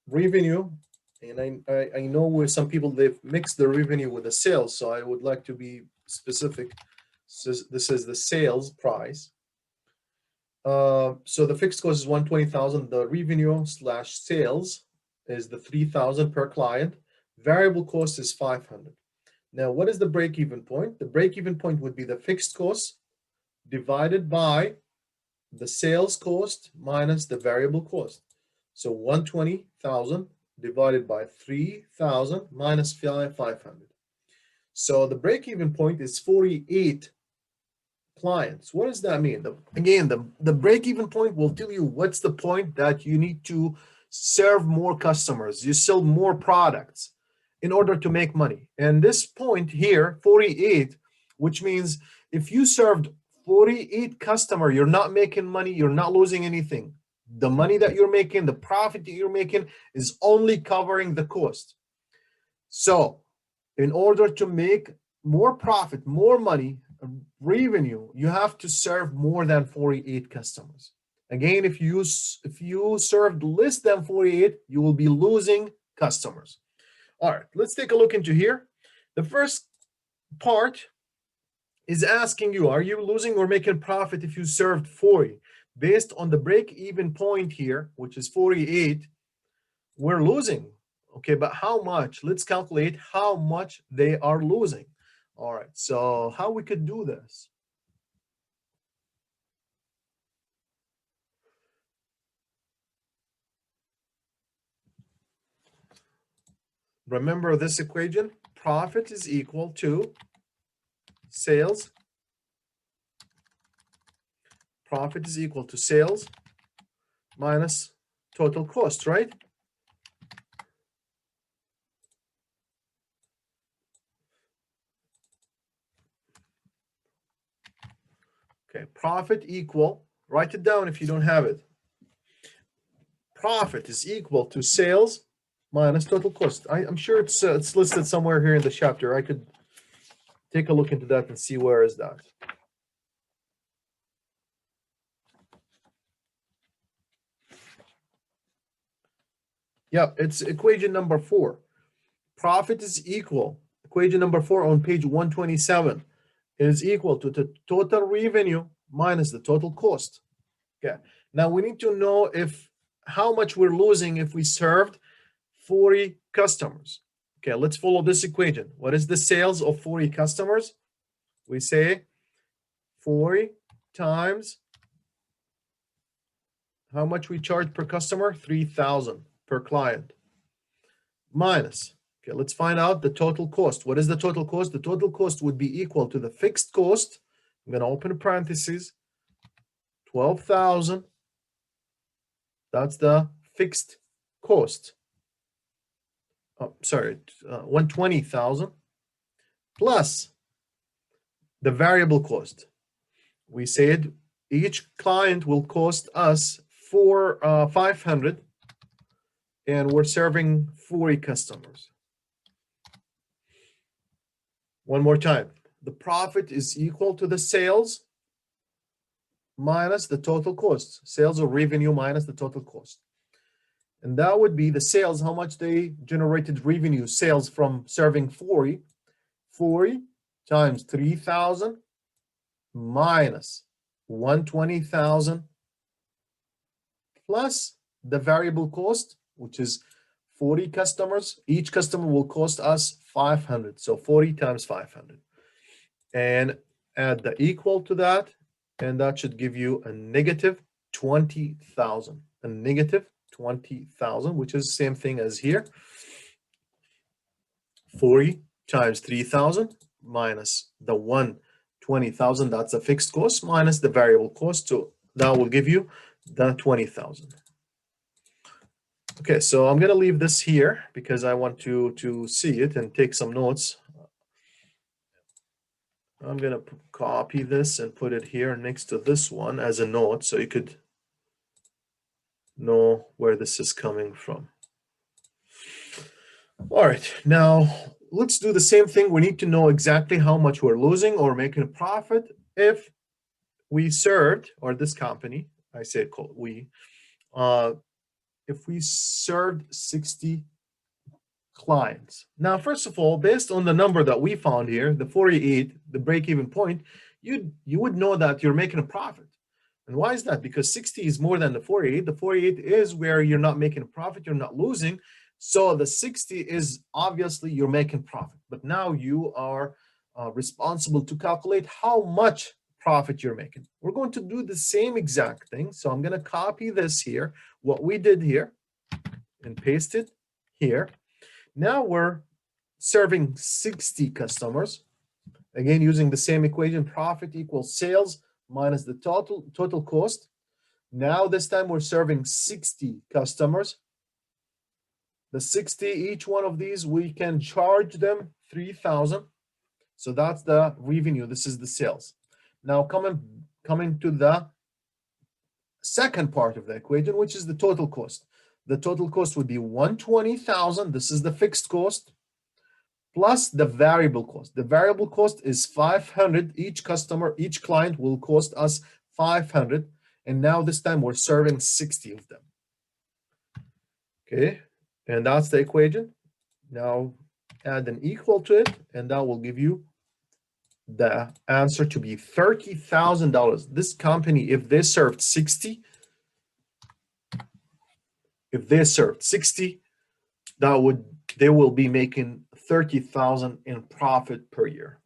revenue, and I know where some people they've mixed the revenue with the sales, so I would like to be specific. This is the sales price. So the fixed cost is 120,000. The revenue slash sales is the 3,000 per client. Variable cost is 500. Now, what is the break-even point? The break-even point would be the fixed cost divided by the sales cost minus the variable cost. So 120,000 divided by 3,000 minus 500. So the break-even point is 48 clients. What does that mean? Again, the break-even point will tell you what's the point that you need to serve more customers. You sell more products in order to make money. And this point here, 48, which means if you served 48 customer, you're not making money, you're not losing anything. The money that you're making, the profit that you're making is only covering the cost. So in order to make more profit, more money, revenue, you have to serve more than 48 customers. Again, if you served less than 48, you will be losing customers. All right, let's take a look into here. The first part is asking you, are you losing or making profit if you served 40? Based on the break-even point here, which is 48, we're losing. Okay, but how much? Let's calculate how much they are losing. All right, so how we could do this? Remember this equation? Profit is equal to sales. Profit is equal to sales minus total cost, right? Okay, profit equal, write it down if you don't have it. Profit is equal to sales minus total cost. I'm sure it's listed somewhere here in the chapter. I could take a look into that and see where is that. Yeah, it's equation number 4. Profit is equal, equation number 4 on page 127 is equal to the total revenue minus the total cost. Okay, now we need to know how much we're losing if we served 40 customers. Okay, let's follow this equation. What is the sales of 40 customers? We say 40 times how much we charge per customer? 3,000 per client. Minus, okay, let's find out the total cost. What is the total cost? The total cost would be equal to the fixed cost. I'm going to open a parenthesis, 12,000. That's the fixed cost. Oh, sorry, 120,000 plus the variable cost. We said each client will cost us 500, and we're serving 40 customers. One more time, the profit is equal to the sales minus the total cost, sales or revenue minus the total cost. And that would be the sales, how much they generated revenue, sales from serving 40. 40 times 3,000 minus 120,000 plus the variable cost, which is 40 customers. Each customer will cost us 500. So 40 times 500. And add the equal to that, and that should give you a negative 20,000. A negative 20,000, which is the same thing as here. 40 times 3,000 minus the 120,000, that's a fixed cost, minus the variable cost. So that will give you the 20,000. Okay, so I'm going to leave this here because I want to see it and take some notes. I'm going to copy this and put it here next to this one as a note so you could know where this is coming from. All right, now let's do the same thing. We need to know exactly how much we're losing or making a profit if we served, or this company, I say we, if we served 60 clients. Now, first of all, based on the number that we found here, the 48, the break-even point, you would know that you're making a profit. And why is that? Because 60 is more than the 48. The 48 is where you're not making a profit, you're not losing. So the 60 is obviously you're making profit. But now you are responsible to calculate how much profit you're making. We're going to do the same exact thing. So I'm going to copy this here, what we did here, and paste it here. Now we're serving 60 customers. Again, using the same equation, profit equals sales minus the total cost. Now this time we're serving 60 customers. The 60, each one of these, we can charge them 3,000. So that's the revenue. This is the sales. Now coming to the second part of the equation, which is the total cost. The total cost would be 120,000. This is the fixed cost plus the variable cost. The variable cost is 500. Each client will cost us 500. And now this time we're serving 60 of them. Okay, and that's the equation. Now add an equal to it, and that will give you the answer to be $30,000. This company, if they served 60, they will be making 30,000 in profit per year.